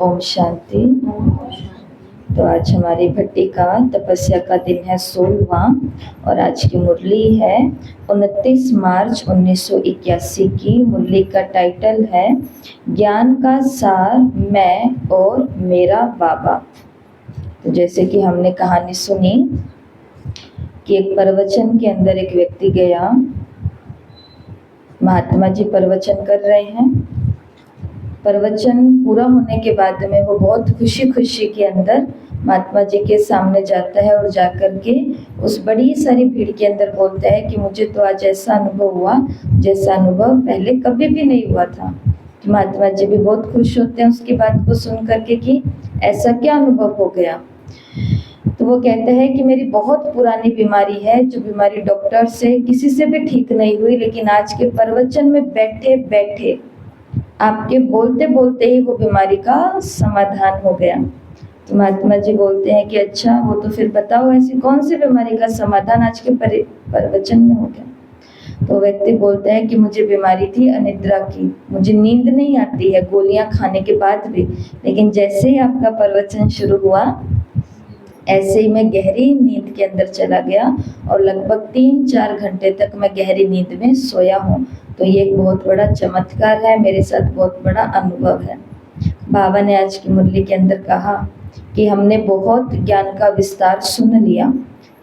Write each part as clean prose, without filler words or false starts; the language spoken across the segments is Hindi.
ओम शांति। तो आज हमारी भट्टी का तपस्या का दिन है 16वां और आज की मुरली है 29 मार्च 1981 की। मुरली का टाइटल है ज्ञान का सार मैं और मेरा बाबा। तो जैसे कि हमने कहानी सुनी कि एक प्रवचन के अंदर एक व्यक्ति गया, महात्मा जी प्रवचन कर रहे हैं। प्रवचन पूरा होने के बाद में वो बहुत खुशी खुशी के अंदर महात्मा जी के सामने जाता है और जाकर के उस बड़ी सारी भीड़ के अंदर बोलता है कि मुझे तो आज ऐसा अनुभव हुआ जैसा अनुभव पहले कभी भी नहीं हुआ था। तो महात्मा जी भी बहुत खुश होते हैं उसकी बात को सुन करके कि ऐसा क्या अनुभव हो गया। तो वो कहते हैं कि मेरी बहुत पुरानी बीमारी है, जो बीमारी डॉक्टर से किसी से भी ठीक नहीं हुई, लेकिन आज के प्रवचन में बैठे बैठे आपके बोलते बोलते ही वो बीमारी का समाधान हो गया। तो महात्मा जी बोलते हैं कि अच्छा, वो तो फिर बताओ ऐसी कौन सी बीमारी का समाधान आज के प्रवचन में हो गया। तो व्यक्ति बोलता है कि मुझे बीमारी थी अनिद्रा की, मुझे नींद नहीं आती है गोलियां खाने के बाद भी, लेकिन जैसे ही आपका प्रवचन शुरू हुआ ऐसे ही मैं गहरी नींद के अंदर चला गया और लगभग 3-4 घंटे तक मैं गहरी नींद में सोया हूँ। तो ये एक बहुत बड़ा चमत्कार है, मेरे साथ बहुत बड़ा अनुभव है। बाबा ने आज की मुरली के अंदर कहा कि हमने बहुत ज्ञान का विस्तार सुन लिया।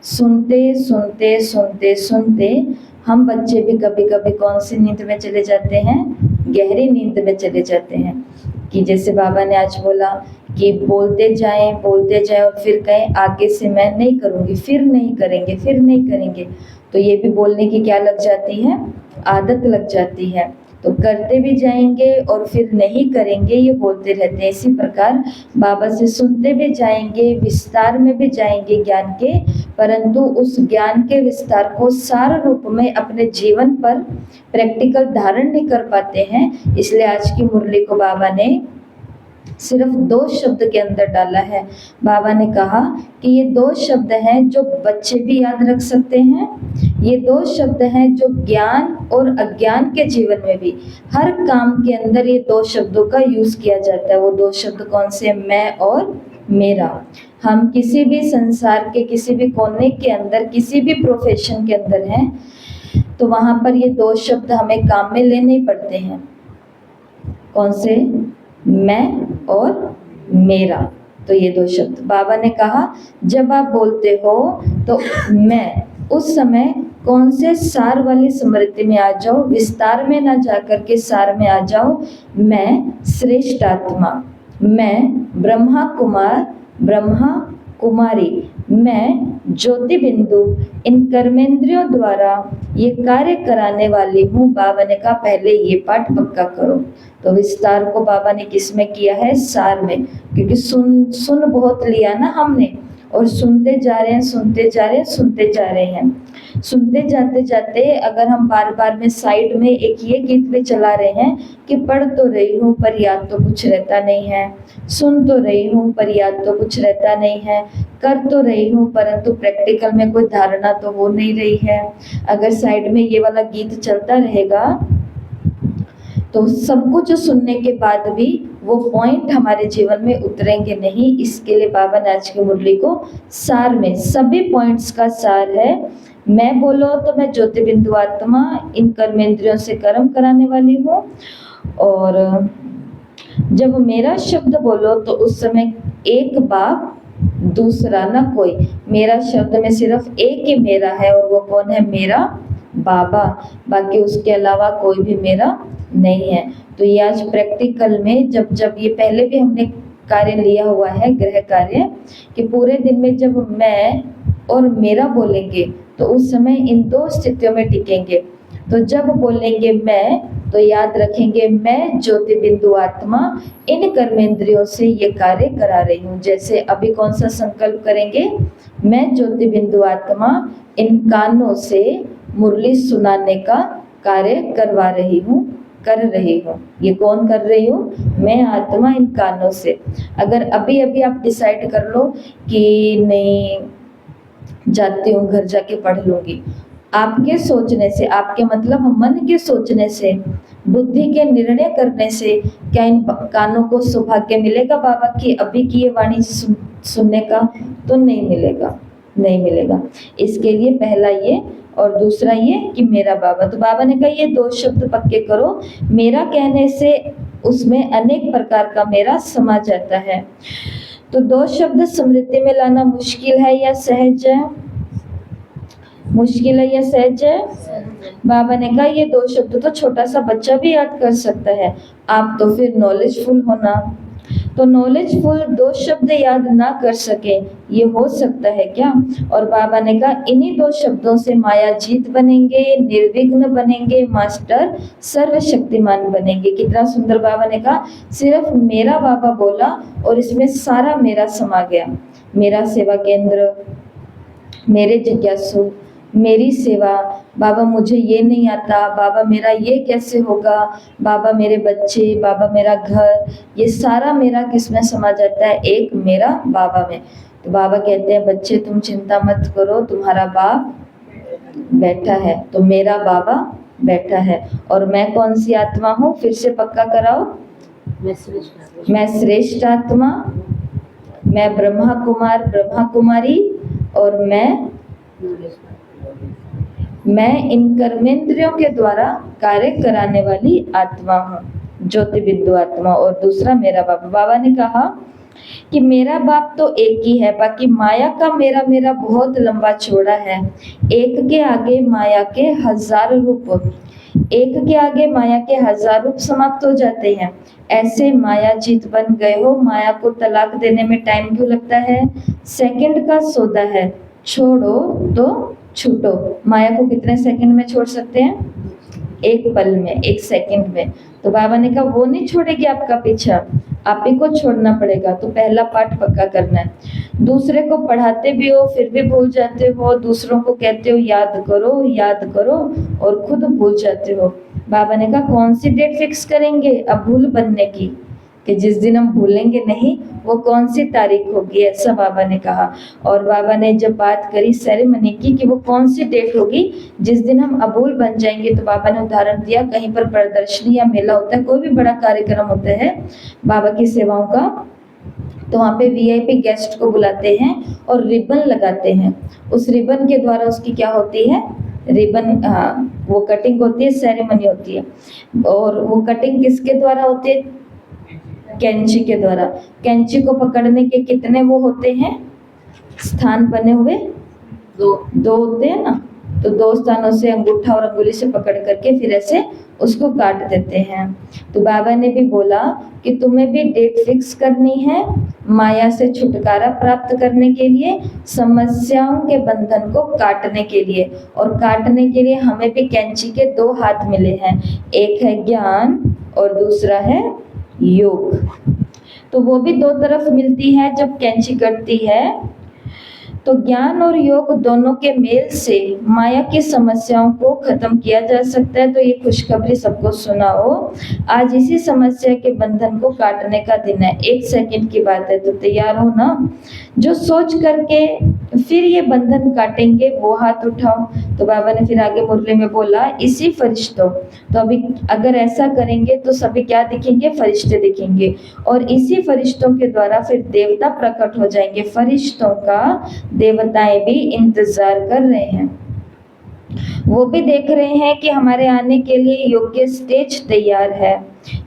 सुनते सुनते सुनते सुनते हम बच्चे भी कभी कभी कौन सी नींद में चले जाते हैं, गहरी नींद में चले जाते हैं। कि जैसे बाबा ने आज बोला कि बोलते जाएं और फिर कहें आगे से मैं नहीं करूँगी, फिर नहीं करेंगे, फिर नहीं करेंगे। तो ये भी बोलने की क्या लग जाती है, आदत लग जाती है। तो करते भी जाएंगे और फिर नहीं करेंगे, ये बोलते रहते हैं। इसी प्रकार बाबा से सुनते भी जाएंगे, विस्तार में भी जाएंगे ज्ञान के, परंतु उस ज्ञान के विस्तार को सार रूप में अपने जीवन पर प्रैक्टिकल धारण नहीं कर पाते हैं। इसलिए आज की मुरली को बाबा ने सिर्फ 2 शब्द के अंदर डाला है। बाबा ने कहा कि ये 2 शब्द हैं जो बच्चे भी याद रख सकते हैं, ये 2 शब्द हैं जो ज्ञान और अज्ञान के जीवन में भी हर काम के अंदर ये 2 शब्दों का यूज किया जाता है। वो 2 शब्द कौन से, मैं और मेरा। हम किसी भी संसार के किसी भी कोने के अंदर, किसी भी प्रोफेशन के अंदर हैं, तो वहां पर ये 2 शब्द हमें काम में लेने ही पड़ते हैं। कौन से, मैं और मेरा। तो ये 2 शब्द बाबा ने कहा जब आप बोलते हो तो मैं उस समय कौन से सार वाली स्मृति में आ जाओ, विस्तार में ना जाकर के सार में आ जाओ। मैं श्रेष्ठ आत्मा, मैं ब्रह्मा कुमार, ब्रह्मा कुमारी, मैं ज्योति बिंदु, इन कर्मेंद्रियों द्वारा ये कार्य कराने वाली हूँ। बाबा ने कहा पहले ये पाठ पक्का करो। तो विस्तार को बाबा ने किस में किया है, सार में, क्योंकि सुन बहुत लिया ना हमने, और सुनते जा रहे हैं, सुनते जा रहे हैं, सुनते जा रहे हैं। सुनते जाते जाते अगर हम बार बार में साइड में एक ये गीत भी चला रहे हैं कि पढ़ तो रही हूँ पर याद तो कुछ रहता नहीं है, सुन तो रही हूँ पर याद तो कुछ रहता नहीं है, कर तो रही हूँ परंतु प्रैक्टिकल में कोई धारणा तो हो नहीं रही है। अगर साइड में ये वाला गीत चलता रहेगा तो सब कुछ सुनने के बाद भी वो पॉइंट हमारे जीवन में उतरेंगे नहीं। इसके लिए बाबा ने आज की मुरली को सार में, सभी पॉइंट्स का सार है। मैं बोलो तो मैं ज्योति बिंदु आत्मा, इन कर्मेंद्रियों से कर्म कराने वाली हूँ, और जब मेरा शब्द बोलो तो उस समय एक बाप, दूसरा ना कोई। मेरा शब्द में सिर्फ एक ही मेरा है, और वो कौन है, मेरा बाबा। बाकी उसके अलावा कोई भी मेरा नहीं है। तो ये आज प्रैक्टिकल में जब ये पहले भी हमने कार्य लिया हुआ है, गृह कार्य, कि पूरे दिन में जब मैं और मेरा बोलेंगे तो उस समय इन 2 स्थितियों में टिकेंगे। तो जब बोलेंगे मैं तो याद रखेंगे मैं ज्योति बिंदु आत्मा इन कर्मेंद्रियों से ये कार्य करा रही हूँ। जैसे अभी कौन सा संकल्प करेंगे, मैं ज्योति बिंदु आत्मा इन कानों से मुरली सुनाने का कार्य करवा रही हूँ, कर रही हूँ। ये कौन कर रही हूँ, मैं आत्मा इन कानों से। अगर अभी अभी आप डिसाइड कर लो कि नहीं जाती हूँ, घर जाके पढ़ लूँगी, आपके सोचने से, आपके मतलब मन के सोचने से, बुद्धि के निर्णय करने से क्या इन कानों को सौभाग्य मिलेगा बाबा की अभी की ये वाणी सुनने का? तो नहीं मिलेगा, नहीं मिलेगा। इसके लिए पहला ये और दूसरा ये कि मेरा बाबा। तो बाबा ने कहा ये 2 शब्द पक्के करो। मेरा कहने से उसमें अनेक प्रकार का मेरा समा जाता है। तो 2 शब्द स्मृति में लाना मुश्किल है या सहज है? मुश्किल है या सहज है? बाबा ने कहा ये 2 शब्द तो छोटा सा बच्चा भी याद कर सकता है, आप तो फिर नॉलेजफुल होना। तो नॉलेजफुल 2 शब्द याद ना कर सके ये हो सकता है क्या? और बाबा ने कहा इन्हीं 2 शब्दों से माया जीत बनेंगे, निर्विघ्न बनेंगे, मास्टर सर्वशक्तिमान बनेंगे। कितना सुंदर बाबा ने कहा, सिर्फ मेरा बाबा बोला और इसमें सारा मेरा समा गया। मेरा सेवा केंद्र, मेरे जिज्ञासु, मेरी सेवा, बाबा मुझे ये नहीं आता, बाबा मेरा ये कैसे होगा, बाबा मेरे बच्चे, बाबा मेरा घर, ये सारा मेरा किस में समा जाता है? एक मेरा बाबा में। तो बाबा कहते हैं बच्चे तुम चिंता मत करो, तुम्हारा बाप बैठा है। तो मेरा बाबा बैठा है और मैं कौन सी आत्मा हूँ? फिर से पक्का कराओ। मैं श्रेष्ठ आत्मा, मैं ब्रह्मा कुमार, ब्रह्मा कुमारी और मैं इन कर्मेंद्रियों के द्वारा कार्य कराने वाली आत्मा हूँ, ज्योति बिंदु आत्मा। और दूसरा मेरा बाप। बाबा ने कहा कि मेरा बाप तो एक ही है, बाकी माया का मेरा बहुत लंबा चौड़ा है। एक के आगे माया के 1000 रूप, एक के आगे माया के 1000 रूप समाप्त हो जाते हैं। ऐसे माया जीत बन गए हो। माया को तलाक देने में टाइम क्यों लगता है? सेकंड का सौदा है, छोड़ो तो छूटो। माया को कितने सेकंड में छोड़ सकते हैं? एक पल में, एक सेकंड में। तो बाबा ने कहा वो नहीं छोड़ेगी आपका पीछा, आप ही को छोड़ना पड़ेगा। तो पहला पाठ पक्का करना है। दूसरे को पढ़ाते भी हो फिर भी भूल जाते हो, दूसरों को कहते हो याद करो और खुद भूल जाते हो। बाबा ने कहा कौन सी डेट फिक्स करेंगे अब भूल बनने की, कि जिस दिन हम भूलेंगे नहीं वो कौन सी तारीख होगी, ऐसा बाबा ने कहा। और बाबा ने जब बात करी सेरेमनी की कि वो कौन सी डेट होगी जिस दिन हम अबूल बन जाएंगे, तो बाबा ने उदाहरण दिया कहीं पर प्रदर्शनी या मेला होता है, कोई भी बड़ा कार्यक्रम होता है बाबा की सेवाओं का, तो वहाँ पे वीआईपी गेस्ट को बुलाते हैं और रिबन लगाते हैं। उस रिबन के द्वारा उसकी क्या होती है? रिबन, हाँ, वो कटिंग होती है, सेरेमनी होती है। और वो कटिंग किसके द्वारा होती है? कैंची के द्वारा। कैंची को पकड़ने के कितने वो होते हैं स्थान बने हुए? 2 होते हैं ना। तो 2 स्थानों से अंगूठा और अंगुली से पकड़ करके फिर ऐसे उसको काट देते हैं। तो बाबा ने भी बोला कि तुम्हें भी डेट फिक्स करनी है माया से छुटकारा प्राप्त करने के लिए, समस्याओं के बंधन को काटने के लिए। और काटने के लिए हमें भी कैंची के 2 हाथ मिले हैं, एक है ज्ञान और दूसरा है योग। तो वो भी 2 तरफ मिलती है जब कैंची कटती है। तो ज्ञान और योग दोनों के मेल से माया की समस्याओं को खत्म किया जा सकता है। तो ये खुशखबरी सबको सुनाओ, आज इसी समस्या के बंधन को काटने का दिन है। 1 सेकंड की बात है, तो तैयार हो ना? जो सोच करके फिर ये बंधन काटेंगे वो हाथ उठाओ। तो बाबा ने फिर आगे मुरली में बोला इसी फरिश्तों, तो अभी अगर ऐसा करेंगे तो सभी क्या दिखेंगे? फरिश्ते दिखेंगे। और इसी फरिश्तों के द्वारा फिर देवता प्रकट हो जाएंगे। फरिश्तों का देवताएं भी इंतजार कर रहे हैं, वो भी देख रहे हैं कि हमारे आने के लिए योग्य स्टेज तैयार है।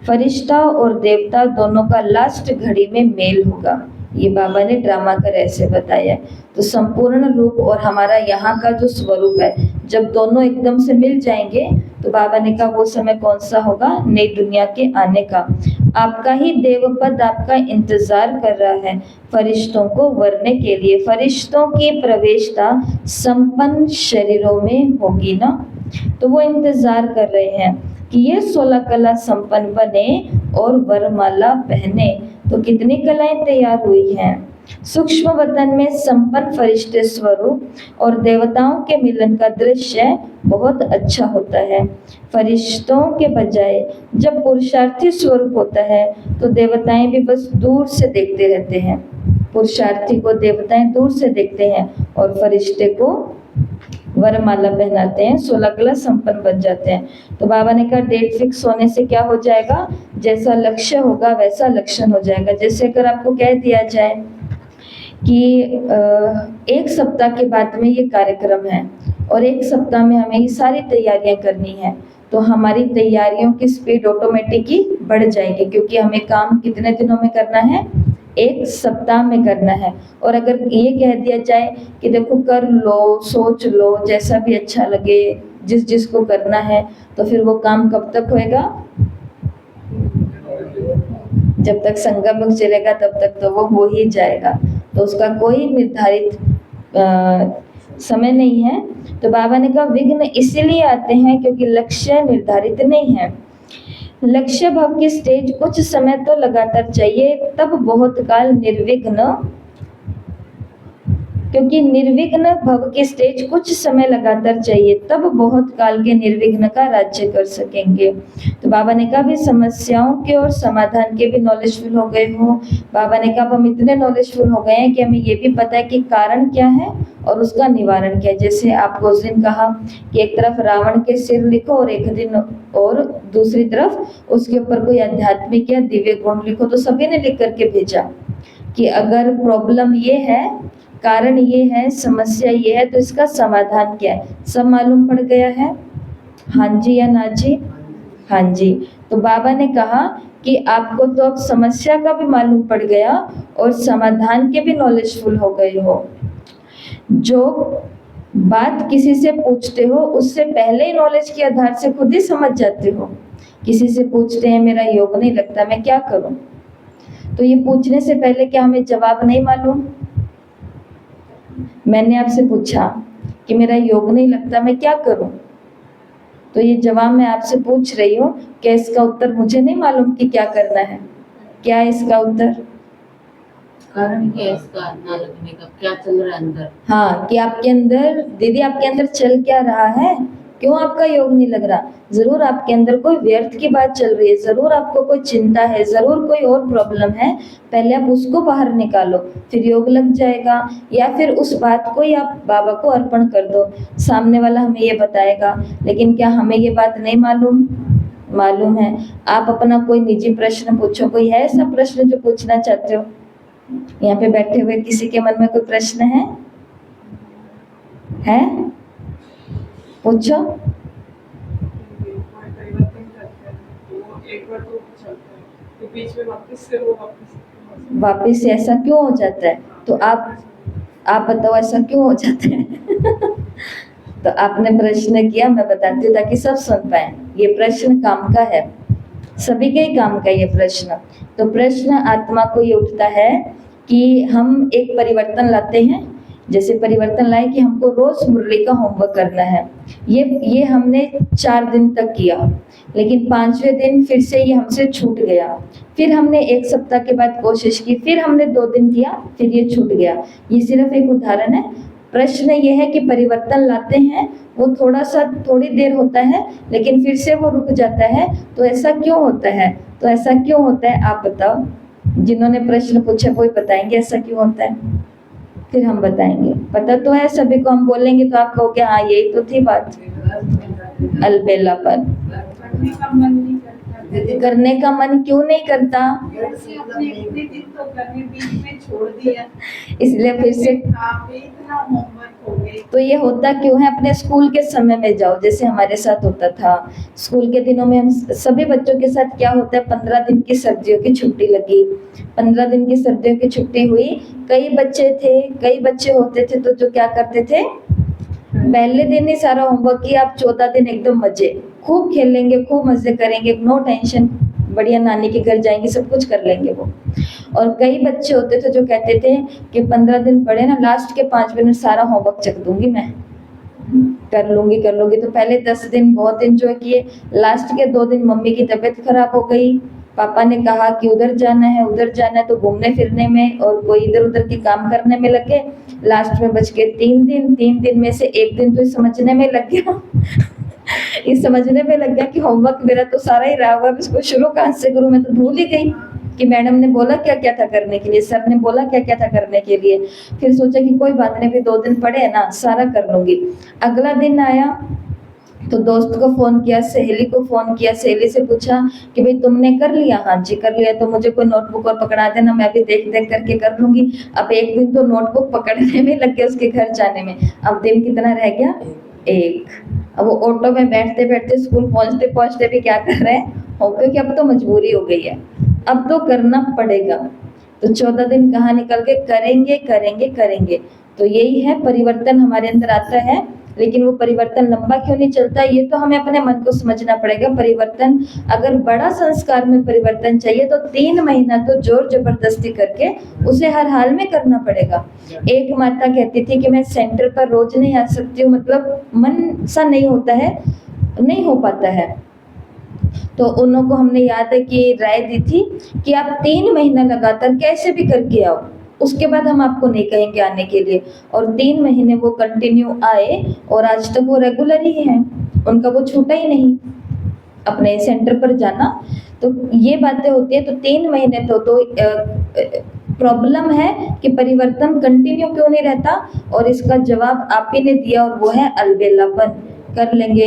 फरिश्ता और देवता दोनों का लास्ट घड़ी में मेल होगा। ये बाबा ने ड्रामा कर ऐसे बताया। तो संपूर्ण रूप और हमारा यहाँ का जो स्वरूप है, जब दोनों एकदम से मिल जाएंगे तो बाबा ने कहा वो समय कौन सा होगा? नई दुनिया के आने का। आपका ही देवपद आपका इंतजार कर रहा है फरिश्तों को वरने के लिए। फरिश्तों की प्रवेशता संपन्न शरीरों में होगी ना, तो वो इंतजार कर रहे हैं कि ये 16 कला संपन्न बने और वरमाला पहने। तो कितनी कलाएं तैयार हुई हैं? सूक्ष्म वतन में संपन्न फरिश्ते स्वरूप और देवताओं के मिलन का दृश्य बहुत अच्छा होता है। फरिश्तों के बजाय जब पुरुषार्थी स्वरूप होता है तो देवताएं भी बस दूर से देखते रहते हैं। पुरुषार्थी को देवताएं दूर से देखते हैं और फरिश्ते को वरमाला पहनाते हैं, 16 कला संपन्न बन जाते हैं। तो बाबा ने कहा डेट फिक्स होने से क्या हो जाएगा, जैसा लक्ष्य होगा वैसा लक्षण हो जाएगा। जैसे अगर आपको कह दिया जाए कि 1 सप्ताह के बाद में ये कार्यक्रम है और 1 सप्ताह में हमें ये सारी तैयारियां करनी है, तो हमारी तैयारियों की स्पीड ऑटोमेटिक ही बढ़ जाएगी, क्योंकि हमें काम कितने दिनों में करना है, 1 सप्ताह में करना है। और अगर ये कह दिया जाए कि देखो कर लो, सोच लो, जैसा भी अच्छा लगे, जिस जिसको करना है, तो फिर वो काम कब तक होएगा, जब तक संगम चलेगा तब तक तो वो हो ही जाएगा। तो उसका कोई निर्धारित समय नहीं है। तो बाबा ने कहा विघ्न इसीलिए आते हैं क्योंकि लक्ष्य निर्धारित नहीं है। लक्ष्य भाव की स्टेज कुछ समय तो लगातार चाहिए, तब बहुत काल निर्विघ्न, क्योंकि निर्विघ्न भव की स्टेज कुछ समय लगातार चाहिए, तब बहुत काल के निर्विघ्न का राज्य कर सकेंगे। तो बाबा ने कहा भी समस्याओं के और समाधान के भी नॉलेजफुल हो गए हो। बाबा ने कहा हम इतने नॉलेजफुल हो गए हैं कि हमें ये भी पता है कि कारण क्या है और उसका निवारण क्या है। जैसे आपको उस दिन कहा कि एक तरफ रावण के सिर लिखो और एक दिन और दूसरी तरफ उसके ऊपर कोई आध्यात्मिक या दिव्य गुण लिखो, तो सभी ने लिख करके भेजा कि अगर प्रॉब्लम ये है, कारण ये है, समस्या ये है, तो इसका समाधान क्या है। सब मालूम पड़ गया है, हाँ जी या ना जी, हाँ जी। तो बाबा ने कहा कि आपको तो अब समस्या का भी मालूम पड़ गया और समाधान के भी नॉलेजफुल हो गए हो। जो बात किसी से पूछते हो उससे पहले ही नॉलेज के आधार से खुद ही समझ जाते हो। किसी से पूछते हैं मेरा योग नहीं लगता, मैं क्या करूं, तो ये पूछने से पहले क्या हमें जवाब नहीं मालूम। मैंने आपसे पूछा कि मेरा योग नहीं लगता, मैं क्या करूं, तो ये जवाब मैं आपसे पूछ रही हूँ, क्या इसका उत्तर मुझे नहीं मालूम कि क्या करना है। क्या है इसका उत्तर, कारण क्या है इसका ना लगने का, क्या चल रहा है अंदर। हाँ, कि आपके अंदर दीदी, आपके अंदर चल क्या रहा है, क्यों आपका योग नहीं लग रहा। जरूर आपके अंदर कोई व्यर्थ की बात चल रही है, जरूर आपको कोई चिंता है, जरूर कोई और प्रॉब्लम है। पहले आप उसको बाहर निकालो, फिर योग लग जाएगा। या फिर उस बात को ही आप बाबा को अर्पण कर दो, सामने वाला हमें ये बताएगा। लेकिन क्या हमें ये बात नहीं मालूम, मालूम है। आप अपना कोई निजी प्रश्न पूछो, कोई है ऐसा प्रश्न जो पूछना चाहते हो। यहाँ पे बैठे हुए किसी के मन में कोई प्रश्न है? पूछो। वापिस से ऐसा क्यों हो जाता है, तो आप बताओ ऐसा क्यों हो जाता है। तो आपने प्रश्न किया, मैं बताती हूँ ताकि सब सुन पाए। ये प्रश्न काम का है, सभी के ही काम का ये प्रश्न। तो प्रश्न आत्मा को ये उठता है कि हम एक परिवर्तन लाते हैं। जैसे परिवर्तन लाए कि हमको रोज मुरली का होमवर्क करना है। ये हमने 4 दिन तक किया, लेकिन 5वें दिन फिर से ये हमसे छूट गया। फिर हमने 1 सप्ताह के बाद कोशिश की, फिर हमने 2 दिन किया, फिर ये छूट गया। ये सिर्फ एक उदाहरण है। प्रश्न ये है कि परिवर्तन लाते हैं, वो थोड़ी देर होता है, लेकिन फिर से वो रुक जाता है। तो ऐसा क्यों होता है, तो ऐसा क्यों होता है आप बताओ। जिन्होंने प्रश्न पूछा कोई बताएंगे ऐसा क्यों होता है, फिर हम बताएंगे। पता तो है सभी को, हम बोलेंगे तो आप कहोगे हाँ यही तो थी बात। अलबेलापन, करने का मन क्यों नहीं करता, इसलिए फिर से। तो ये होता क्यों है, अपने स्कूल के समय में जाओ, जैसे हमारे साथ होता था। स्कूल के दिनों में हम सभी बच्चों के साथ क्या होता है, 15 दिन की सर्दियों की छुट्टी लगी, 15 दिन की सर्दियों की छुट्टी हुई। कई बच्चे होते थे तो जो क्या करते थे, पहले दिन ही सारा होमवर्क किया, आप 14 दिन एकदम मजे, खूब खेलेंगे, खूब मजे करेंगे, नो टेंशन, बढ़िया नानी के घर जाएंगे, सब कुछ कर लेंगे वो। और कई बच्चे होते थे जो कहते थे कि 15 दिन पढ़े ना, लास्ट के 5 मिनट सारा होमवर्क चक दूंगी मैं, कर लूंगी। तो पहले 10 दिन बहुत एंजॉय किए, लास्ट के 2 दिन मम्मी की तबीयत खराब हो गई, पापा ने कहा कि उधर जाना है, तो घूमने फिरने में और कोई इधर उधर के काम करने में लगे। लास्ट में बच गए 3 दिन में से 1 दिन तो समझने में लग गया। ये समझने में लग गया कि होमवर्क मेरा तो सारा ही रहा हुआ है, इसको शुरू कहाँ से करूँ, मैं तो भूल ही गई। कि मैडम ने बोला क्या क्या था करने के लिए, सर ने बोला क्या क्या था करने के लिए। फिर सोचा कि कोई बात नहीं, फिर 2 दिन पड़े हैं ना, सारा कर लूँगी। अगला दिन आया तो दोस्त को फ़ोन किया, सहेली को फ़ोन किया, सहेली से पूछा कि भाई तुमने कर लिया? हाँ जी कर लिया। तो मुझे कोई नोटबुक और पकड़ा देना, मैं भी देख देख करके कर लूँगी। अब एक दिन तो नोटबुक पकड़ने में लग गया, उसके घर जाने में। अब दिन कितना रह गया? 1। अब वो ऑटो में बैठते बैठते स्कूल पहुँचते पहुँचते भी क्या कर रहे हैं, क्योंकि अब तो मजबूरी हो गई है, अब तो करना पड़ेगा। तो 14 दिन कहाँ निकल गए, करेंगे करेंगे करेंगे। तो यही है, परिवर्तन हमारे अंदर आता है, लेकिन वो परिवर्तन लंबा क्यों नहीं चलता, ये तो हमें अपने मन को समझना पड़ेगा। परिवर्तन, अगर बड़ा संस्कार में परिवर्तन चाहिए तो 3 महीना तो जोर जबरदस्ती करके उसे हर हाल में करना पड़ेगा। एक माता कहती थी कि मैं सेंटर पर रोज नहीं आ सकती हूँ, मतलब मन सा नहीं होता है, नहीं हो पाता है। तो उन लोगों को हमने याद है कि राय दी थी कि आप 3 महीना लगातार कैसे भी करके आओ, उसके बाद हम आपको नहीं कहेंगे आने के लिए। और 3 महीने वो कंटिन्यू आए और आज तक वो रेगुलर ही हैं, उनका वो छूटा ही नहीं अपने सेंटर पर जाना। तो ये बातें होती है। तो 3 महीने तो प्रॉब्लम है कि परिवर्तन कंटिन्यू क्यों नहीं रहता, और इसका जवाब आप ही ने दिया, और वो है अलबेलापन। कर लेंगे।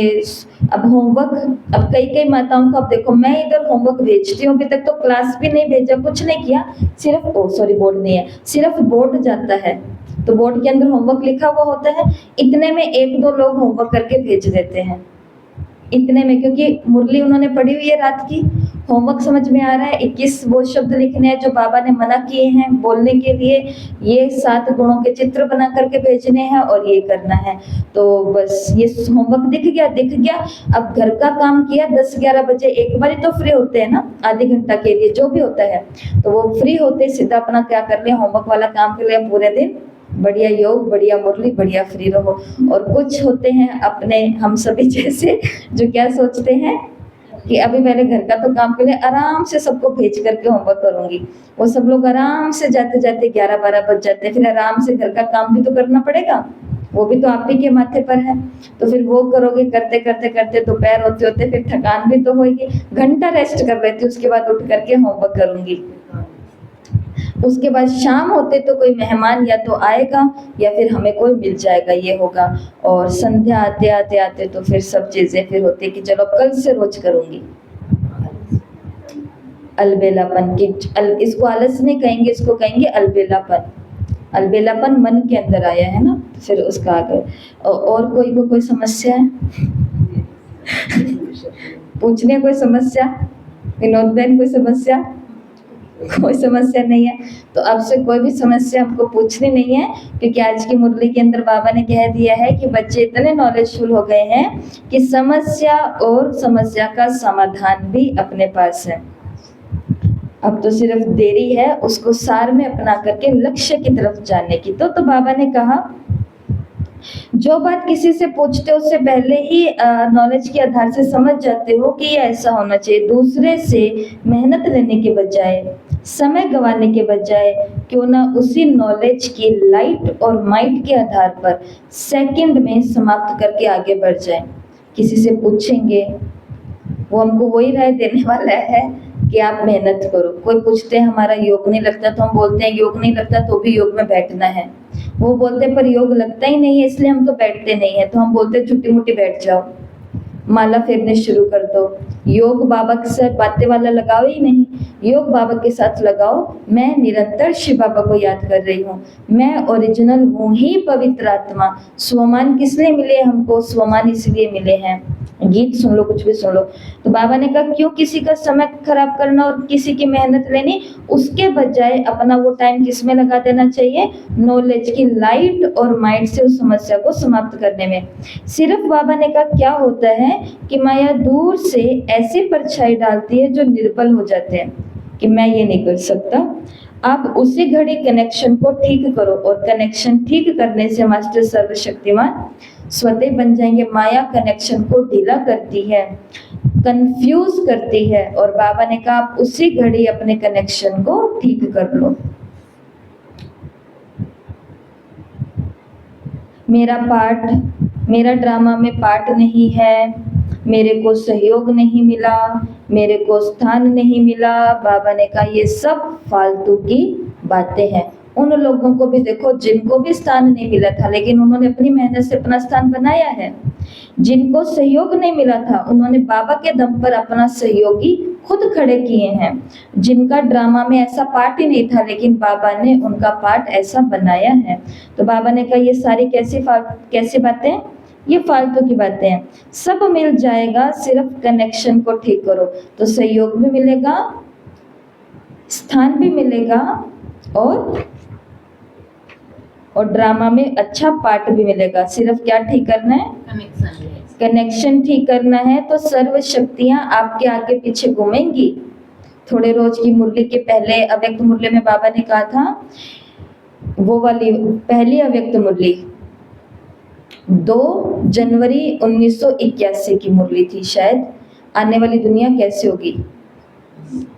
अब होमवर्क, अब कई कई माताओं को, अब देखो मैं इधर होमवर्क भेजती हूँ, अभी तक तो क्लास भी नहीं भेजा, कुछ नहीं किया, सिर्फ बोर्ड नहीं है, सिर्फ बोर्ड जाता है तो बोर्ड के अंदर होमवर्क लिखा हुआ होता है, इतने में 1-2 लोग होमवर्क करके भेज देते हैं, इतने में, क्योंकि मुरली उन्होंने पढ़ी हुई है रात की, होमवर्क समझ में आ रहा है, 21 वो शब्द लिखने हैं जो बाबा ने मना किए हैं बोलने के लिए, ये 7 गुणों के चित्र बना करके भेजने हैं और ये करना है। तो बस ये होमवर्क दिख गया। अब घर का काम किया, 10-11 बजे एक बार तो फ्री होते हैं ना, आधे घंटा के लिए जो भी होता है, तो वो फ्री होते सीधा अपना क्या कर लिया, होमवर्क वाला काम कर लिया, पूरे दिन बढ़िया योग, बढ़िया मुरली, बढ़िया फ्री रहो। और कुछ होते हैं अपने हम सभी जैसे जो क्या सोचते हैं कि अभी पहले घर का तो काम के लिए आराम से सबको भेज करके होमवर्क करूंगी, वो सब लोग आराम से जाते जाते 11-12 बज जाते हैं, फिर आराम से घर का काम भी तो करना पड़ेगा, वो भी तो आप ही के माथे पर है। तो फिर वो करोगे, करते करते करते दोपहर होते होते फिर थकान भी तो होगी, घंटा रेस्ट कर लेती हूँ, उसके बाद उठ करके होमवर्क करूंगी। उसके बाद शाम होते तो कोई मेहमान या तो आएगा या फिर हमें कोई मिल जाएगा, ये होगा। और संध्या आते आते आते तो फिर सब चीजें फिर होती कि चलो कल से रोज करूंगी। अलबेलापन की इसको आलस नहीं कहेंगे, इसको कहेंगे अलबेलापन। अलबेलापन मन के अंदर आया है ना, फिर उसका आगे। और कोई समस्या है पूछने, कोई समस्या? विनोद बहन कोई समस्या? कोई समस्या नहीं है, तो आपसे कोई भी समस्या हमको पूछनी नहीं है, क्योंकि आज की मुरली के अंदर बाबा ने कह दिया है कि बच्चे इतने नॉलेजफुल हो गए हैं कि समस्या और समस्या का समाधान भी अपने पास है। अब तो सिर्फ देरी है उसको सार में अपना करके लक्ष्य की तरफ जाने की। तो बाबा ने कहा जो बात किसी से पूछते हो उससे पहले ही नॉलेज के आधार से समझ जाते हो कि ये ऐसा होना चाहिए। दूसरे से मेहनत लेने के बजाय, समय गंवाने के बजाय क्यों ना उसी नॉलेज की लाइट और माइट के आधार पर सेकंड में समाप्त करके आगे बढ़ जाए। किसी से पूछेंगे वो हमको वही राय देने वाला है कि आप मेहनत करो। कोई पूछते हैं हमारा योग नहीं लगता, तो हम बोलते हैं योग नहीं लगता तो भी योग में बैठना है। वो बोलते हैं पर योग लगता ही नहीं है इसलिए हम तो बैठते नहीं है, तो हम बोलते हैं छुट्टी मुट्टी बैठ जाओ, माला फेरने शुरू कर दो। योग बाबा के साथ बातें वाला लगाओ ही नहीं, योग बाबा के साथ लगाओ। मैं निरंतर शिव बाबा को याद कर रही हूँ, मैं ओरिजिनल हूँ ही पवित्र आत्मा। स्वमान किस लिए मिले हमको? स्वमान इसलिए मिले हैं। गीत सुन लो, कुछ भी सुन लो। तो बाबा ने कहा क्यों किसी का समय खराब करना और किसी की मेहनत लेनी, उसके बजाय अपना वो टाइम किस में लगा देना चाहिए? नॉलेज की लाइट और माइंड से उस समस्या को समाप्त करने में। सिर्फ बाबा ने कहा क्या होता है कि माया दूर से ऐसी परछाई डालती है जो निर्बल हो जाते हैं कि मैं ये नहीं कर सकता। आप उसी घड़ी कनेक्शन को ठीक करो, और कनेक्शन ठीक करने से मास्टर सर्वशक्तिमान स्वतः बन जाएंगे। माया कनेक्शन को ढीला करती है, कंफ्यूज करती है, और बाबा ने कहा आप उसी घड़ी अपने कनेक्शन को ठीक कर लो। मेरा पार्ट, मेरा ड्रामा में पार्ट नहीं है, मेरे को सहयोग नहीं मिला, मेरे को स्थान नहीं मिला। बाबा ने कहा ये सब फालतू की बातें हैं। उन लोगों को भी देखो जिनको भी स्थान नहीं मिला था, लेकिन उन्होंने अपनी मेहनत से अपना स्थान बनाया है। जिनको सहयोग नहीं मिला था, उन्होंने बाबा के दम पर अपना सहयोगी खुद खड़े किए हैं। जिनका ड्रामा में ऐसा पार्ट ही नहीं था, लेकिन बाबा ने उनका पार्ट ऐसा बनाया है। तो बाबा ने कहा ये सारी कैसी बातें, ये फालतू की बातें हैं, सब मिल जाएगा, सिर्फ कनेक्शन को ठीक करो। तो सहयोग भी मिलेगा, स्थान भी मिलेगा, और ड्रामा में अच्छा पार्ट भी मिलेगा। सिर्फ क्या ठीक करना है, कनेक्शन ठीक करना है। तो सर्व शक्तियां आपके आगे पीछे घूमेंगी। थोड़े रोज की मुरली के पहले अव्यक्त मुरली में बाबा ने कहा था, वो वाली पहली अव्यक्त मुरली 2 जनवरी 1981 की मुरली थी शायद, आने वाली दुनिया कैसे होगी,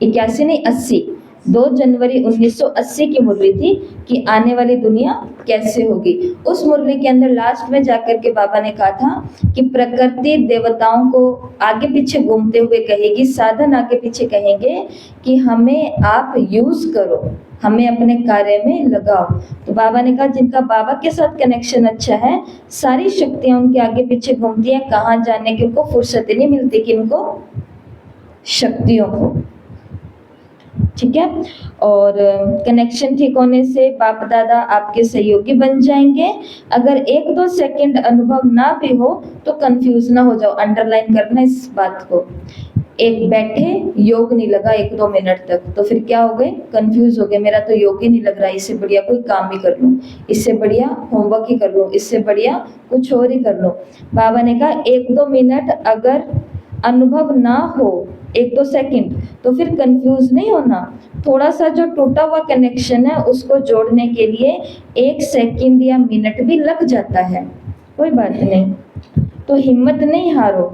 81 नहीं 80, 2 जनवरी 1980 की मुरली थी कि आने वाली दुनिया कैसे होगी। उस मुरली के अंदर लास्ट में जाकर के बाबा ने कहा था कि प्रकृति देवताओं को आगे पीछे घूमते हुए कहेगी, साधन आगे पीछे कहेंगे कि हमें आप यूज करो, हमें अपने कार्य में लगाओ। तो बाबा ने कहा जिनका बाबा के साथ कनेक्शन अच्छा है, सारी शक्तियां उनके आगे पीछे घूमती हैं, कहाँ जाने की उनको फुर्सत ही नहीं मिलती, कि इनको शक्तियों को, ठीक है। और कनेक्शन ठीक होने से बाप दादा आपके सहयोगी बन जाएंगे। अगर 1-2 सेकंड अनुभव ना भी हो तो कंफ्यूज ना हो जाओ, अंडरलाइन करना इस बात को। एक बैठे योग नहीं लगा 1-2 मिनट तक, तो फिर क्या हो गए, कंफ्यूज हो गए, मेरा तो योग ही नहीं लग रहा, इससे बढ़िया कोई काम ही कर लूं, इससे बढ़िया होमवर्क ही कर लूं, इससे बढ़िया कुछ और ही कर लूं। बाबा ने कहा 1-2 मिनट अगर अनुभव ना हो, 1-2 सेकंड, तो फिर कंफ्यूज नहीं होना। थोड़ा सा जो टूटा हुआ कनेक्शन है उसको जोड़ने के लिए 1 सेकंड या मिनट भी लग जाता है, कोई बात नहीं। तो हिम्मत नहीं हारो,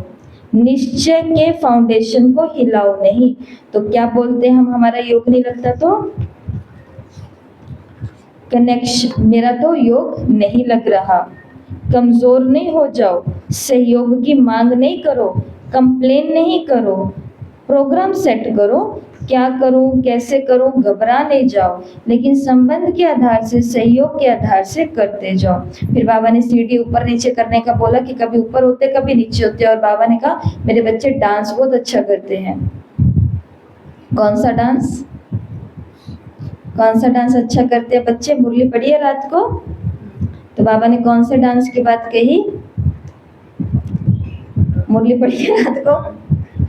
निश्चय के फाउंडेशन को हिलाओ नहीं। तो क्या बोलते हैं हम, हमारा योग नहीं लगता तो कनेक्शन, मेरा तो योग नहीं लग रहा। कमजोर नहीं हो जाओ, सहयोग की मांग नहीं करो, कंप्लेन नहीं करो, प्रोग्राम सेट करो, क्या करूं कैसे करूं, घबरा नहीं जाओ, लेकिन संबंध के आधार से, सहयोग के आधार से करते जाओ। फिर बाबा ने सीढ़ी ऊपर नीचे करने का बोला कि कभी ऊपर होते कभी नीचे होते, और बाबा ने कहा मेरे बच्चे डांस बहुत अच्छा करते हैं। कौन सा डांस, कौन सा डांस अच्छा करते हैं बच्चे, मुरली पढ़ी है रात को। तो बाबा ने कौन से डांस की बात कही, मुरली पढ़ी है रात को,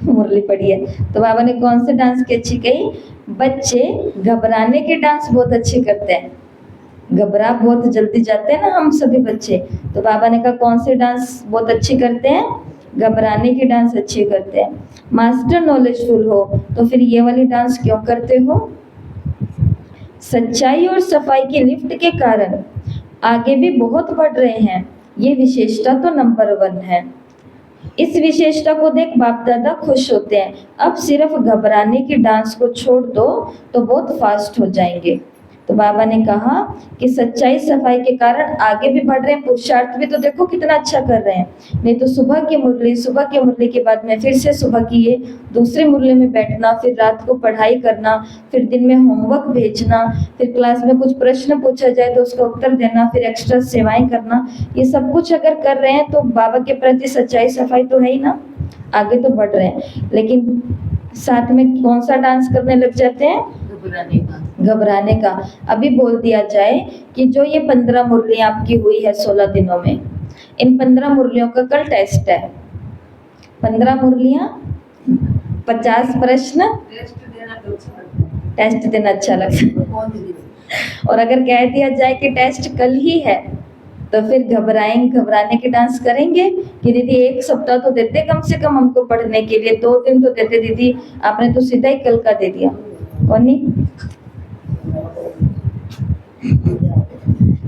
मुरली पढ़ी है। तो बाबा ने कौन से डांस की अच्छी कही, बच्चे घबराने के डांस बहुत अच्छे करते हैं, घबरा बहुत जल्दी जाते हैं ना हम सभी बच्चे। तो बाबा ने कहा कौन से डांस बहुत अच्छे करते हैं, घबराने के डांस अच्छे करते हैं। मास्टर नॉलेजफुल हो तो फिर ये वाली डांस क्यों करते हो। सच्चाई और सफाई की लिफ्ट के कारण आगे भी बहुत बढ़ रहे हैं, ये विशेषता तो नंबर 1 है। इस विशेषता को देख बाप दादा खुश होते हैं। अब सिर्फ घबराने की डांस को छोड़ दो तो बहुत फास्ट हो जाएंगे। तो बाबा ने कहा कि सच्चाई सफाई के कारण आगे भी बढ़ रहे हैं, पुरुषार्थ भी तो देखो कितना अच्छा कर रहे हैं। नहीं तो सुबह की मुरली के बाद में फिर से सुबह की ये दूसरे मुरली में बैठना, फिर रात को पढ़ाई करना, फिर दिन में होमवर्क भेजना, फिर क्लास में कुछ प्रश्न पूछा जाए तो उसका उत्तर देना, फिर एक्स्ट्रा सेवाएं करना, ये सब कुछ अगर कर रहे हैं तो बाबा के प्रति सच्चाई सफाई तो है ही ना, आगे तो बढ़ रहे हैं। लेकिन साथ में कौन सा डांस करने लग जाते हैं, घबराने का। अभी बोल दिया जाए कि जो ये 15 मुरलियां आपकी हुई है 16 दिनों में, इन 15 मुरलियों का कल टेस्ट है। 15 मुरलियां, 50 प्रश्न, टेस्ट देना अच्छा लगता है। और अगर कह दिया जाए कि टेस्ट कल ही है तो फिर घबराने के डांस करेंगे कि दीदी 1 सप्ताह तो देते कम से कम हमको पढ़ने के लिए, 2 दिन तो देते दीदी, आपने तो सीधा ही कल का दे दिया। और नहीं,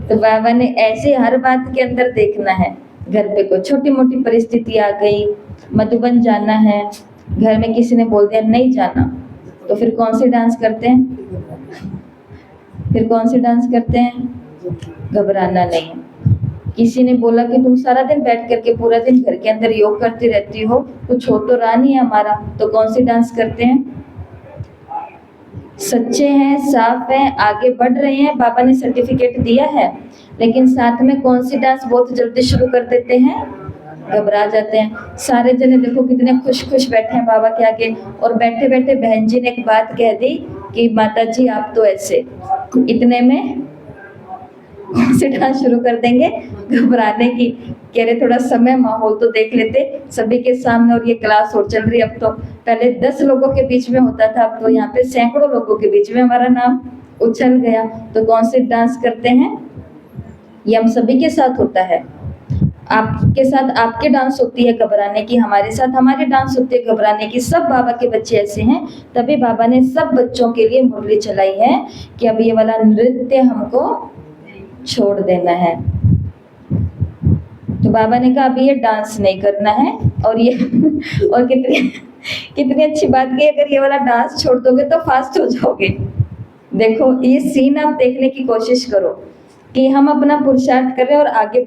तो बाबा ने ऐसे हर बात के अंदर देखना है। घर पे कोई छोटी मोटी परिस्थिति आ गई, मधुबन जाना है, घर में किसी ने बोल दिया नहीं जाना, तो फिर कौन सी डांस करते हैं, फिर कौन सी डांस करते हैं, घबराना नहीं, किसी ने बोला कि तुम सारा दिन बैठ करके पूरा दिन घर के अंदर योग करती रहती हो, कुछ हो तो रहा नहीं है हमारा, तो कौन सी डांस करते हैं? सच्चे हैं, साफ हैं, आगे बढ़ रहे हैं, बाबा ने सर्टिफिकेट दिया है, लेकिन साथ में कौन सी डांस बहुत जल्दी शुरू कर देते हैं? घबरा जाते हैं। सारे जने देखो कितने खुश खुश बैठे हैं बाबा के आगे, और बैठे बैठे बहन जी ने एक बात कह दी कि माता जी आप तो ऐसे, इतने में कौन सी डांस शुरू कर देंगे? घबराने की। कह रहे थोड़ा समय माहौल तो देख लेते सभी के सामने, और ये क्लास और चल रही, अब तो पहले 10 लोगों के बीच में होता था, अब तो यहाँ पे सैकड़ों लोगों के बीच में हमारा नाम उछल गया। तो कौन सी डांस करते हैं? ये हम सभी के साथ होता है। आपके साथ आपके डांस होती है घबराने की, हमारे साथ हमारे डांस होती है घबराने की। सब बाबा के बच्चे ऐसे हैं, तभी बाबा ने सब बच्चों के लिए मुरली चलाई है कि अब ये वाला नृत्य हमको छोड़ देना है। तो बाबा ने कहा अभी ये डांस नहीं करना है, और ये और कितनी अच्छी बात की, अगर ये वाला डांस छोड़ दोगे तो फास्ट हो जाओगे। देखो ये सीन आप देखने की कोशिश करो कि हम अपना पुरुषार्थ कर रहे हैं और आगे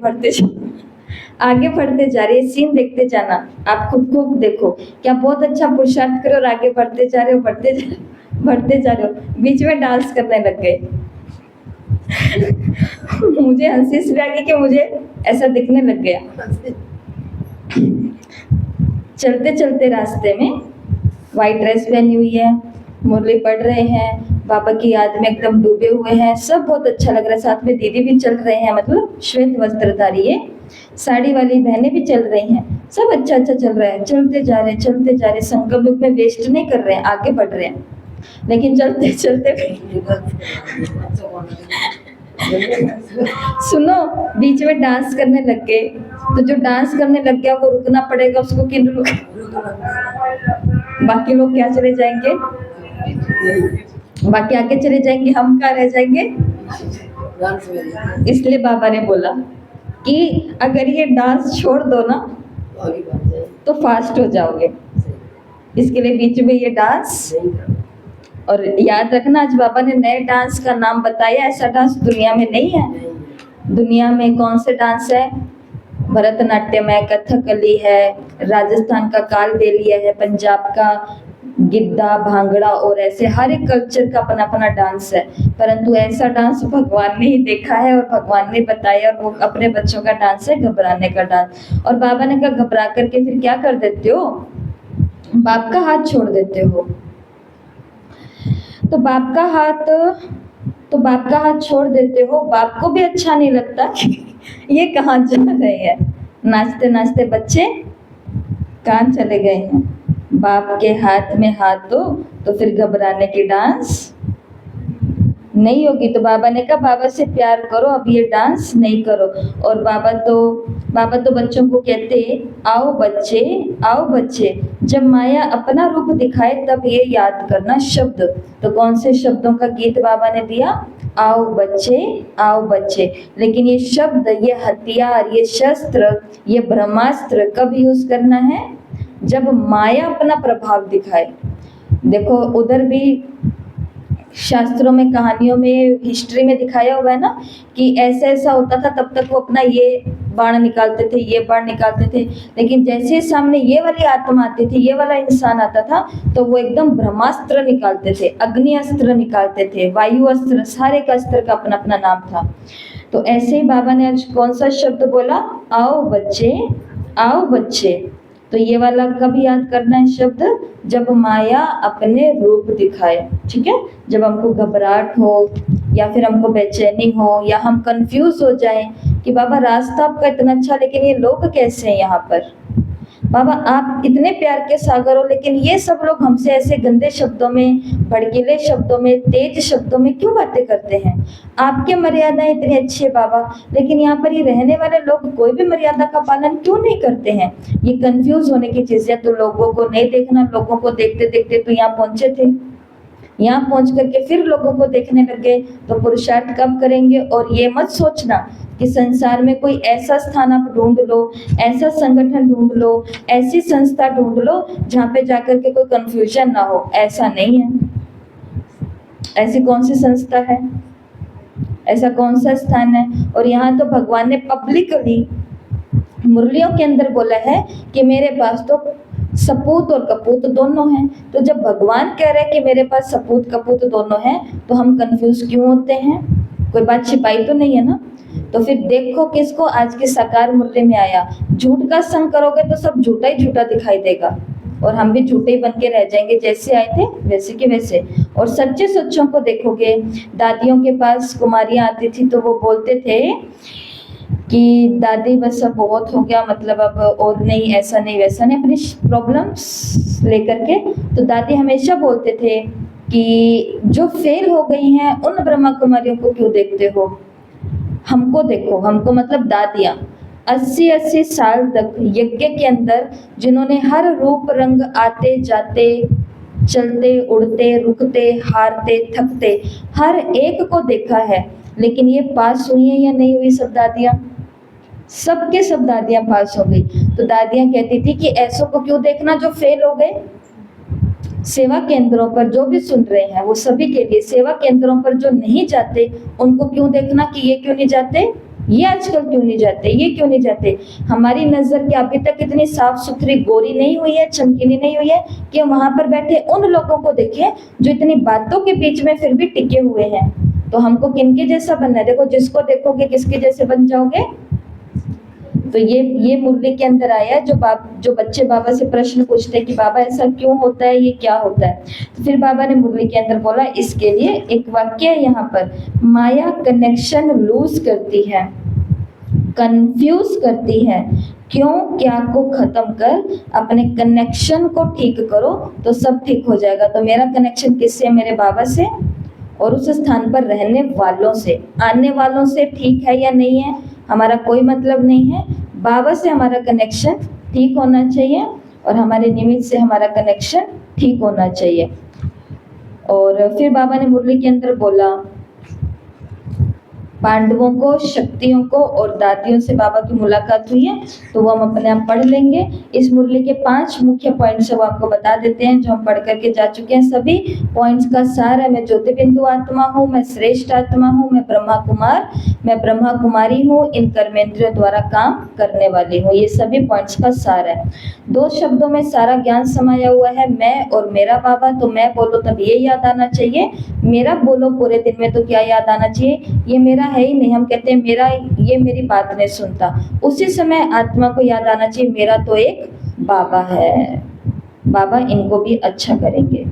बढ़ते जा रहे हैं। सीन देखते जाना, आप खुद को देखो, क्या बहुत अच्छा पुरुषार्थ करो और आगे बढ़ते जा रहे हो, बीच में डांस करने लग गए। मुझे हंसी इसलिए आ गई कि मुझे ऐसा दिखने लग गया। चलते चलते रास्ते में व्हाइट ड्रेस पहनी हुई है, मुरली पढ़ रहे हैं, बाबा की याद में एकदम डूबे हुए हैं, सब बहुत अच्छा लग रहा है। साथ में दीदी भी चल रहे हैं, मतलब श्वेत वस्त्रधारी है, साड़ी वाली बहनें भी चल रही हैं, सब अच्छा अच्छा चल रहा है। चलते जा रहे, संगम युग में वेस्ट नहीं कर रहे हैं, आगे बढ़ रहे हैं। लेकिन चलते चलते सुनो, बीच में डांस करने लग गए, तो जो डांस करने लग गया वो रुकना पड़ेगा उसको, कि बाकी लोग क्या चले जाएंगे? बाकी आगे चले जाएंगे, हम कहाँ रह जाएंगे? इसलिए बाबा ने बोला कि अगर ये डांस छोड़ दो ना तो फास्ट हो जाओगे, इसके लिए बीच में ये डांस। और याद रखना, आज बाबा ने नए डांस का नाम बताया, ऐसा डांस दुनिया में नहीं है। दुनिया में कौन से डांस है? भरतनाट्यम है, कथकली है, राजस्थान का कालबेलिया है, पंजाब का गिद्धा, भांगड़ा, और ऐसे हर एक कल्चर का अपना अपना डांस है। परंतु ऐसा डांस भगवान ने ही देखा है और भगवान ने बताया, और वो अपने बच्चों का डांस है घबराने का डांस। और बाबा ने कहा घबरा करके फिर क्या कर देते हो? बाप का हाथ छोड़ देते हो। तो बाप का हाथ छोड़ देते हो, बाप को भी अच्छा नहीं लगता कि ये कहाँ जा रहे हैं। नाचते नाचते बच्चे कहाँ चले गए हैं? बाप के हाथ में हाथ दो तो फिर घबराने की डांस नहीं होगी। तो बाबा ने कहा बाबा से प्यार करो, अब ये डांस नहीं करो। और बाबा तो बच्चों को कहते आओ बच्चे, जब माया अपना रूप दिखाए तब ये याद करना शब्द। तो कौन से शब्दों का गीत बाबा ने दिया? आओ बच्चे। लेकिन ये शब्द, ये हथियार, ये शस्त्र, ये ब्रह्मास्त्र कब यूज करना है? जब माया अपना प्रभाव दिखाए। देखो उधर भी शास्त्रों में, कहानियों में, हिस्ट्री में दिखाया हुआ है ना कि ऐसा ऐसा होता था, तब तक वो अपना ये बाण निकालते थे, लेकिन जैसे सामने ये वाली आत्मा आती थी, ये वाला इंसान आता था, तो वो एकदम ब्रह्मास्त्र निकालते थे, अग्नि अस्त्र निकालते थे, वायु अस्त्र, सारे का अस्त्र का अपना अपना नाम था। तो ऐसे ही बाबा ने आज कौन सा शब्द बोला? आओ बच्चे। तो ये वाला कब याद करना है शब्द? जब माया अपने रूप दिखाए। ठीक है, जब हमको घबराहट हो या फिर हमको बेचैनी हो या हम कंफ्यूज हो जाएं कि बाबा रास्ता आपका इतना अच्छा, लेकिन ये लोग कैसे हैं यहाँ पर? बाबा आप इतने प्यार के सागर हो, लेकिन ये सब लोग हमसे ऐसे गंदे शब्दों में, भड़कीले शब्दों में, तेज शब्दों में क्यों बातें करते हैं? आपके मर्यादाएं इतनी अच्छी है बाबा, लेकिन यहाँ पर ये रहने वाले लोग कोई भी मर्यादा का पालन क्यों नहीं करते हैं? ये कंफ्यूज होने की चीज है। तो लोगों को नहीं देखना, लोगों को देखते देखते तो यहाँ पहुंचे थे, यहाँ पहुंच करके फिर लोगों को देखने लग गए। तो पुरुषार्थ कब करेंगे? और ये मत सोचना कि संसार में कोई ऐसा स्थान आप ढूंढ लो, ऐसा संगठन ढूंढ लो, ऐसी संस्था ढूंढ लो जहाँ पे जाकर के कोई कंफ्यूजन ना हो। ऐसा नहीं है। ऐसी कौन सी संस्था है? ऐसा कौन सा स्थान है? और यहाँ तो भगवान ने पब्लिकली मुरलियों के अंदर बोला है कि मेरे पास तो सपूत और कपूत दोनों हैं। तो जब भगवान कह रहे हैं कि मेरे पास सपूत कपूत दोनों हैं, तो हम कंफ्यूज क्यों होते हैं? कोई बात छिपाई तो नहीं है ना? तो फिर देखो किसको आज की साकार मुरली में आया। झूठ का संग करोगे तो सब झूठा ही झूठा दिखाई देगा, और हम भी झूठे ही बन के रह जाएंगे, जैसे आए थे वैसे के वैसे। और सच्चे सच्चों को देखोगे, दादियों के पास कुमारियां आती थी तो वो बोलते थे कि दादी बस अब बहुत हो गया, मतलब अब और नहीं, ऐसा नहीं वैसा नहीं, अपनी प्रॉब्लम्स लेकर के। तो दादी हमेशा बोलते थे कि जो फेल हो गई हैं उन ब्रह्मा कुमारियों को क्यों देखते हो, हमको देखो। हमको मतलब दादियाँ 80-80 साल तक यज्ञ के अंदर जिन्होंने हर रूप रंग आते जाते, चलते उड़ते रुकते हारते थकते हर एक को देखा है, लेकिन ये पास हुई है या नहीं हुई? सब दादियाँ, सबके सब दादियाँ पास हो गई। तो दादियाँ कहती थी कि ऐसों को क्यों देखना जो फेल हो गए। सेवा केंद्रों पर जो भी सुन रहे हैं वो सभी के लिए, सेवा केंद्रों पर जो नहीं जाते उनको क्यों देखना कि ये क्यों नहीं जाते, ये आजकल क्यों नहीं जाते, ये क्यों नहीं जाते। हमारी नजर क्या अभी तक इतनी साफ सुथरी गोरी नहीं हुई है, चमकीली नहीं हुई है कि हम वहां पर बैठे उन लोगों को देखें जो इतनी बातों के बीच में फिर भी टिके हुए हैं। तो हमको किनके जैसा बनना है? देखो, जिसको देखोगे किसके जैसे बन जाओगे। तो ये मुरली के अंदर आया है। जो बच्चे बाबा से प्रश्न पूछते हैं कि बाबा ऐसा क्यों होता है, ये क्या होता है, तो फिर बाबा ने मुरली के अंदर बोला, इसके लिए एक वाक्य है यहाँ पर, माया कनेक्शन लूज करती है, कंफ्यूज करती है, क्यों क्या को खत्म कर अपने कनेक्शन को ठीक करो तो सब ठीक हो जाएगा। तो मेरा कनेक्शन किससे? मेरे बाबा से, और उस स्थान पर रहने वालों से। आने वालों से ठीक है या नहीं है हमारा कोई मतलब नहीं है, बाबा से हमारा कनेक्शन ठीक होना चाहिए और हमारे निमित्त से हमारा कनेक्शन ठीक होना चाहिए। और फिर बाबा ने मुरली के अंदर बोला, पांडवों को, शक्तियों को और दादियों से बाबा की मुलाकात हुई है, तो वो हम अपने आप पढ़ लेंगे। इस मुरली के 5 मुख्य पॉइंट्स वो आपको बता देते हैं जो हम पढ़ करके जा चुके हैं। सभी पॉइंट्स का सार है, मैं ज्योति बिंदु आत्मा हूँ, मैं श्रेष्ठ आत्मा हूँ, मैं ब्रह्मा कुमार, मैं ब्रह्मा कुमारी हूँ, इन कर्मेंद्रियों द्वारा काम करने वाली हूँ। ये सभी पॉइंट्स का सार है। 2 शब्दों में सारा ज्ञान समाया हुआ है, मैं और मेरा बाबा। तो मैं बोलो तब ये याद आना चाहिए, मेरा बोलो पूरे दिन में तो क्या याद आना चाहिए, ये मेरा है ही नहीं। हम कहते हैं मेरा, ये मेरी बात नहीं सुनता, उसी समय आत्मा को याद आना चाहिए मेरा तो एक बाबा है, बाबा इनको भी अच्छा करेंगे।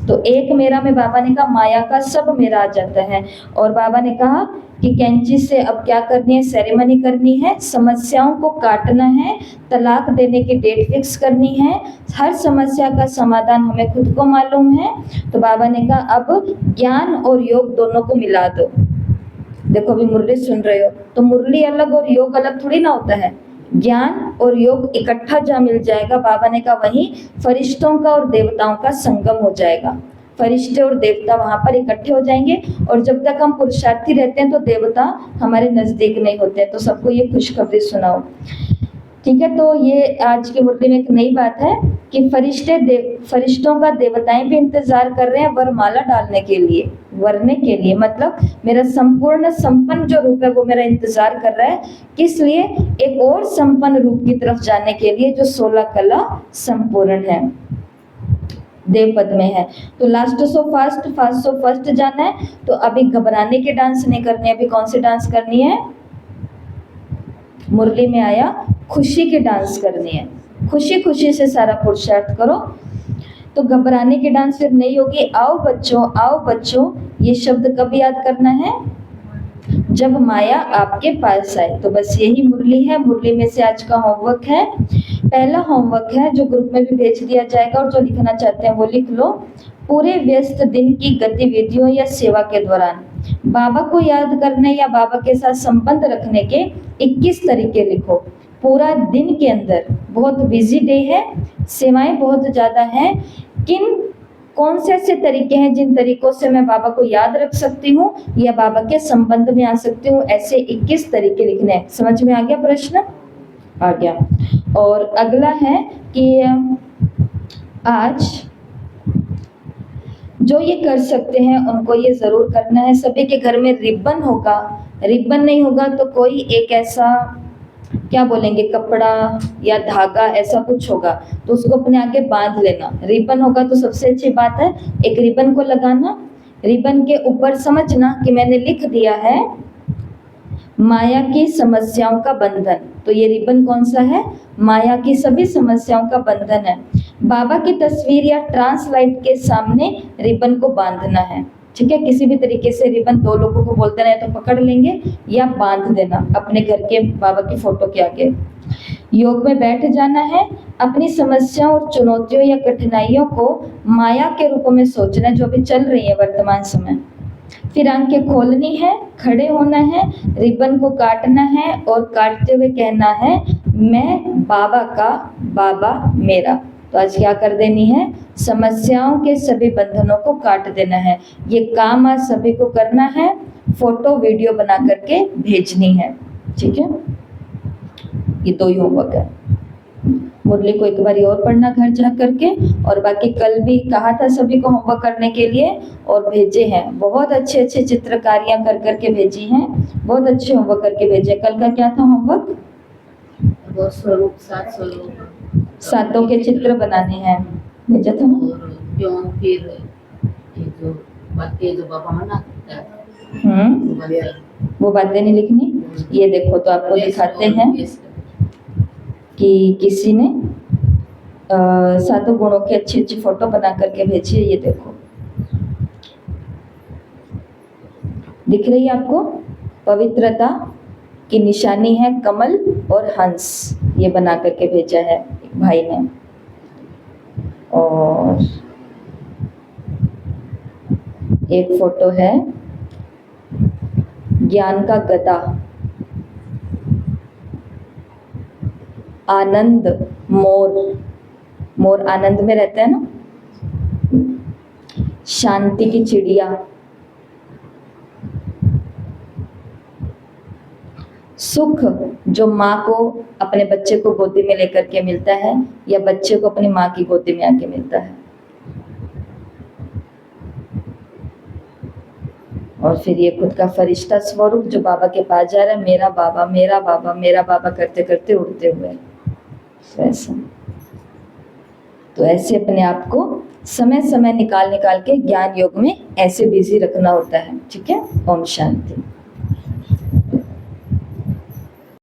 तो एक मेरा में बाबा ने कहा माया का सब मेरा आ जाता है। और बाबा ने कहा कि कैंची से अब क्या करनी है, सेरेमनी करनी है, समस्याओं को काटना है, तलाक देने की डेट फिक्स करनी है, हर समस्या का समाधान हमें खुद को मालूम है। तो बाबा ने कहा अब ज्ञान और योग दोनों को मिला दो। देखो अभी मुरली सुन रहे हो तो मुरली अलग और योग अलग थोड़ी ना होता है, ज्ञान और योग इकट्ठा जहाँ मिल जाएगा, बाबा ने कहा वहीं फरिश्तों का और देवताओं का संगम हो जाएगा। फरिश्ते और देवता वहां पर इकट्ठे हो जाएंगे, और जब तक हम पुरुषार्थी रहते हैं तो देवता हमारे नजदीक नहीं होते। तो सबको ये खुशखबरी सुनाओ, ठीक है। तो ये आज की मुरली में एक नई बात है कि फरिश्तों का देवताएं भी इंतजार कर रहे हैं वरमाला डालने के लिए, वरने के लिए, मतलब मेरा संपूर्ण संपन्न जो रूप है वो मेरा इंतजार कर रहा है। किस लिए? एक और संपन्न रूप की तरफ जाने के लिए जो 16 कला संपूर्ण है, देव पद में है। तो लास्ट सो फर्स्ट जाना है। तो अभी घबराने के डांस नहीं करने, अभी कौन सी डांस करनी है? मुरली में आया खुशी की डांस करनी है, खुशी खुशी से सारा पुरुषार्थ करो। तो घबराने की डांस फिर नहीं होगी। आओ बच्चों, ये शब्द कब याद करना है? जब माया आपके पास आए। तो बस यही मुरली है। मुरली में से आज का होमवर्क है, पहला होमवर्क है जो ग्रुप में भी भेज दिया जाएगा, और जो लिखना चाहते हैं वो लिख लो। पूरे व्यस्त दिन की गतिविधियों या सेवा के दौरान बाबा को याद करने या बाबा के साथ संबंध रखने के 21 तरीके लिखो। पूरा दिन के अंदर बहुत बिजी डे है, सेवाएं बहुत ज़्यादा हैं, कौन से ऐसे तरीके हैं जिन तरीकों से मैं बाबा को याद रख सकती हूँ या बाबा के संबंध में आ सकती हूँ, ऐसे 21 तरीके लिखने हैं। समझ में आ गया प्रश्न? आ गया। और अगला है कि आज जो ये कर सकते हैं उनको ये ज़रूर करना है। सभी के घर में रिबन होगा, रिबन नहीं होगा तो कोई एक ऐसा क्या बोलेंगे कपड़ा या धागा ऐसा कुछ होगा तो उसको अपने आगे बांध लेना। रिबन होगा तो सबसे अच्छी बात है, एक रिबन को लगाना, रिबन के ऊपर समझना कि मैंने लिख दिया है माया की समस्याओं का बंधन। तो ये रिबन कौन सा है? माया की सभी समस्याओं का बंधन है। बाबा की तस्वीर या ट्रांसलाइट के सामने रिबन को बांधना है, ठीक है। किसी भी तरीके से रिबन दो लोगों को बोलते रहे तो पकड़ लेंगे या बांध देना अपने घर के बाबा की फोटो के आगे। योग में बैठ जाना है, अपनी समस्याओं और चुनौतियों या कठिनाइयों को माया के रूप में सोचना है जो अभी चल रही है वर्तमान समय। फिर आंखें खोलनी है, खड़े होना है, रिबन को काटना है और काटते हुए कहना है मैं बाबा का, बाबा मेरा। तो आज क्या कर देनी है? समस्याओं के सभी बंधनों को काट देना है। ये काम आज सभी को करना है, फोटो वीडियो बना करके भेजनी है, ठीक है। ये दो ही होमवर्क है। मुरली को एक बार और पढ़ना घर जा करके, और बाकी कल भी कहा था सभी को होमवर्क करने के लिए और भेजे हैं। बहुत अच्छे अच्छे चित्रकारियां कर करके भेजी हैं, बहुत अच्छे होमवर्क करके भेजे। कल का क्या था होमवर्क? वो स्वरूप, सात स्वरूप, सातों के चित्र बनाने हैं, भेजा था ना? और क्यों फिर ये जो बातें जो बाबा मना करता है वो बातें नहीं लिखनी। ये देखो तो आपको दिखाते हैं कि किसी ने सातों गुणों की अच्छी अच्छी फोटो बना करके भेजी है। ये देखो, दिख रही है आपको? पवित्रता की निशानी है कमल और हंस, ये बना करके भेजा है एक भाई ने। और एक फोटो है ज्ञान का गदा, आनंद मोर, मोर आनंद में रहता है ना, शांति की चिड़िया, सुख जो माँ को अपने बच्चे को गोदी में लेकर के मिलता है या बच्चे को अपनी माँ की गोदी में आके मिलता है। और फिर ये खुद का फरिश्ता स्वरूप जो बाबा के पास जा रहा है, मेरा बाबा, मेरा बाबा, मेरा बाबा करते करते उड़ते हुए। ऐसा, तो ऐसे अपने आप को समय समय निकाल निकाल के ज्ञान योग में ऐसे बिजी रखना होता है, ठीक है। ओम शांति।